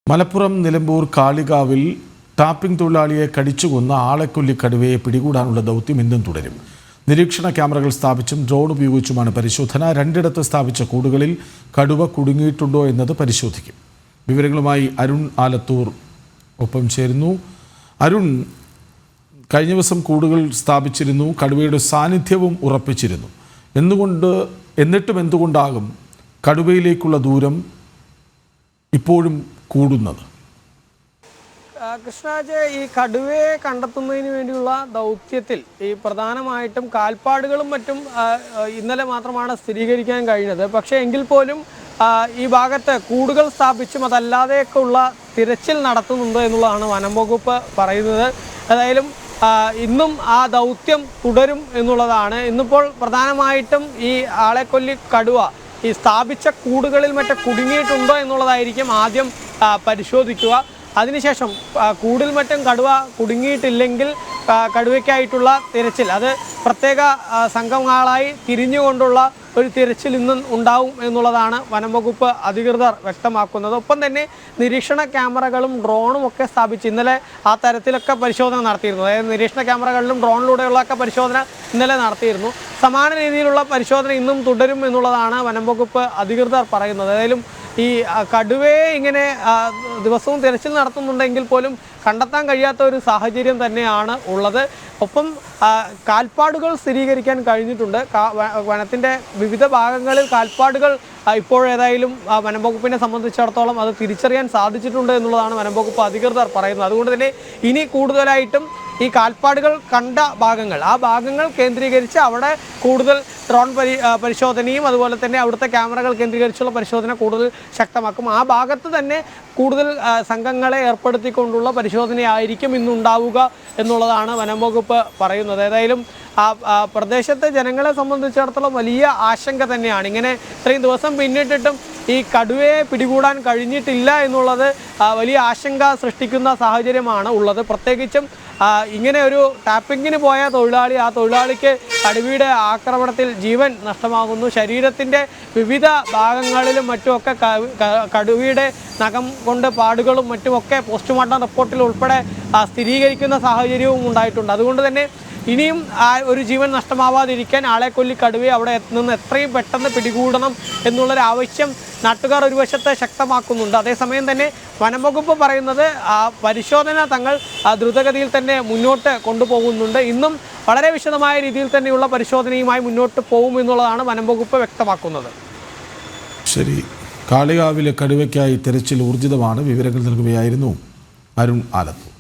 Malappuram Nilambur കാളികാവിൽ tapping തൊഴിലാളിയെ കടിച്ചുകൊന്ന ആളെക്കൊല്ലി കടുവയെ പിടികൂടാനുള്ള ദൗത്യം ഇന്നും തുടരും. നിരീക്ഷണ ക്യാമറകൾ സ്ഥാപിച്ചും ഡ്രോൺ ഉപയോഗിച്ചുമാണ് പരിശോധന. രണ്ടിടത്ത് സ്ഥാപിച്ച കൂടുകളിൽ കടുവ കുടുങ്ങിയിട്ടുണ്ടോ എന്നത് പരിശോധിക്കും. വിവരങ്ങളുമായി അരുൺ ആലത്തൂർ ഒപ്പം ചേരുന്നു. അരുൺ, കഴിഞ്ഞ ദിവസം കൂടുകൾ സ്ഥാപിച്ചിരുന്നു, കടുവയുടെ സാന്നിധ്യവും ഉറപ്പിച്ചിരുന്നു. എന്നിട്ടും എന്തുകൊണ്ടാകും കടുവയിലേക്കുള്ള ദൂരം ഇപ്പോഴും കൂടുന്നത്? കൃഷ്ണരാജ്, ഈ കടുവയെ കണ്ടെത്തുന്നതിന് വേണ്ടിയുള്ള ദൗത്യത്തിൽ ഈ പ്രധാനമായിട്ടും കാൽപ്പാടുകളും മറ്റും ഇന്നലെ മാത്രമാണ് സ്ഥിരീകരിക്കാൻ കഴിഞ്ഞത്. പക്ഷേ എങ്കിൽ പോലും ഈ ഭാഗത്ത് കൂടുകൾ സ്ഥാപിച്ചും അതല്ലാതെയൊക്കെ ഉള്ള തിരച്ചിൽ നടത്തുന്നുണ്ട് എന്നുള്ളതാണ് വനം വകുപ്പ് പറയുന്നത്. ഏതായാലും ഇന്നും ആ ദൗത്യം തുടരും എന്നുള്ളതാണ്. ഇന്നിപ്പോൾ പ്രധാനമായിട്ടും ഈ ആളെക്കൊല്ലി കടുവ ഈ സ്ഥാപിച്ച കൂടുകളിൽ മറ്റേ കുടുങ്ങിയിട്ടുണ്ടോ എന്നുള്ളതായിരിക്കും ആദ്യം പരിശോധിക്കുക. അതിനുശേഷം കൂടിൽ മറ്റും കടുവ കുടുങ്ങിയിട്ടില്ലെങ്കിൽ കടുവയ്ക്കായിട്ടുള്ള തിരച്ചിൽ, അത് പ്രത്യേക സംഘങ്ങളായി തിരിഞ്ഞുകൊണ്ടുള്ള ഒരു തിരച്ചിൽ ഇന്നും ഉണ്ടാവും എന്നുള്ളതാണ് വനം വകുപ്പ് അധികൃതർ വ്യക്തമാക്കുന്നത്. ഒപ്പം തന്നെ നിരീക്ഷണ ക്യാമറകളും ഡ്രോണും ഒക്കെ സ്ഥാപിച്ച് ഇന്നലെ ആ തരത്തിലൊക്കെ പരിശോധന നടത്തിയിരുന്നു. അതായത് നിരീക്ഷണ ക്യാമറകളിലും ഡ്രോണിലൂടെയുള്ളൊക്കെ പരിശോധന ഇന്നലെ നടത്തിയിരുന്നു. സമാന രീതിയിലുള്ള പരിശോധന ഇന്നും തുടരും എന്നുള്ളതാണ് വനം വകുപ്പ് അധികൃതർ പറയുന്നത്. ഏതായാലും ഈ കടുവയെ ഇങ്ങനെ ദിവസവും തിരച്ചിൽ നടത്തുന്നുണ്ടെങ്കിൽ പോലും കണ്ടെത്താൻ കഴിയാത്ത ഒരു സാഹചര്യം തന്നെയാണ് ഉള്ളത്. ഒപ്പം കാൽപ്പാടുകൾ സ്ഥിരീകരിക്കാൻ കഴിഞ്ഞിട്ടുണ്ട്. വനത്തിൻ്റെ വിവിധ ഭാഗങ്ങളിൽ കാൽപ്പാടുകൾ ഇപ്പോഴേതായാലും വനം വകുപ്പിനെ സംബന്ധിച്ചിടത്തോളം അത് തിരിച്ചറിയാൻ സാധിച്ചിട്ടുണ്ട് എന്നുള്ളതാണ് വനം വകുപ്പ് അധികൃതർ പറയുന്നത്. അതുകൊണ്ട് തന്നെ ഇനി കൂടുതലായിട്ടും ഈ കാൽപ്പാടുകൾ കണ്ട ഭാഗങ്ങൾ, ആ ഭാഗങ്ങൾ കേന്ദ്രീകരിച്ച് അവിടെ കൂടുതൽ ഡ്രോൺ പരിശോധനയും അതുപോലെ തന്നെ അവിടുത്തെ ക്യാമറകൾ കേന്ദ്രീകരിച്ചുള്ള പരിശോധന കൂടുതൽ ശക്തമാക്കും. ആ ഭാഗത്ത് തന്നെ കൂടുതൽ സംഘങ്ങളെ ഏർപ്പെടുത്തിക്കൊണ്ടുള്ള പരിശോധനയായിരിക്കും ഇന്നുണ്ടാവുക എന്നുള്ളതാണ് വനം വകുപ്പ് പറയുന്നത്. ഏതായാലും ആ പ്രദേശത്തെ ജനങ്ങളെ സംബന്ധിച്ചിടത്തോളം വലിയ ആശങ്ക തന്നെയാണ്. ഇങ്ങനെ ഇത്രയും ദിവസം പിന്നിട്ടിട്ടും ഈ കടുവയെ പിടികൂടാൻ കഴിഞ്ഞിട്ടില്ല എന്നുള്ളത് വലിയ ആശങ്ക സൃഷ്ടിക്കുന്ന സാഹചര്യമാണ് ഉള്ളത്. പ്രത്യേകിച്ചും ഇങ്ങനെ ഒരു ടാപ്പിങ്ങിന് പോയ തൊഴിലാളി, ആ തൊഴിലാളിക്ക് കടുവയുടെ ആക്രമണത്തിൽ ജീവൻ നഷ്ടമാകുന്നു. ശരീരത്തിൻ്റെ വിവിധ ഭാഗങ്ങളിലും മറ്റുമൊക്കെ കടുവയുടെ നഖം കൊണ്ട് പാടുകളും മറ്റുമൊക്കെ പോസ്റ്റ്മോർട്ടം റിപ്പോർട്ടിൽ ഉൾപ്പെടെ സ്ഥിരീകരിക്കുന്ന സാഹചര്യവും ഉണ്ടായിട്ടുണ്ട്. അതുകൊണ്ട് തന്നെ ഇനിയും ഒരു ജീവൻ നഷ്ടമാവാതിരിക്കാൻ ആളെക്കൊല്ലി കടുവയെ അവിടെ നിന്ന് എത്രയും പെട്ടെന്ന് പിടികൂടണം എന്നുള്ളൊരാവശ്യം നാട്ടുകാർ ഒരു വശത്ത് ശക്തമാക്കുന്നുണ്ട്. അതേസമയം തന്നെ വനം വകുപ്പ് പറയുന്നത് പരിശോധന തങ്ങൾ ദ്രുതഗതിയിൽ തന്നെ മുന്നോട്ട് കൊണ്ടുപോകുന്നുണ്ട്. ഇന്നും വളരെ വിശദമായ രീതിയിൽ തന്നെയുള്ള പരിശോധനയുമായി മുന്നോട്ട് പോകുമെന്നുള്ളതാണ് വനം വകുപ്പ് വ്യക്തമാക്കുന്നത്. ശരി, കാളികാവിലെ കടുവയ്ക്കായി തെരച്ചിൽ ഊർജിതമാണ്. വിവരങ്ങൾ നൽകുകയായിരുന്നു അരുൺ ആലത്തൂർ.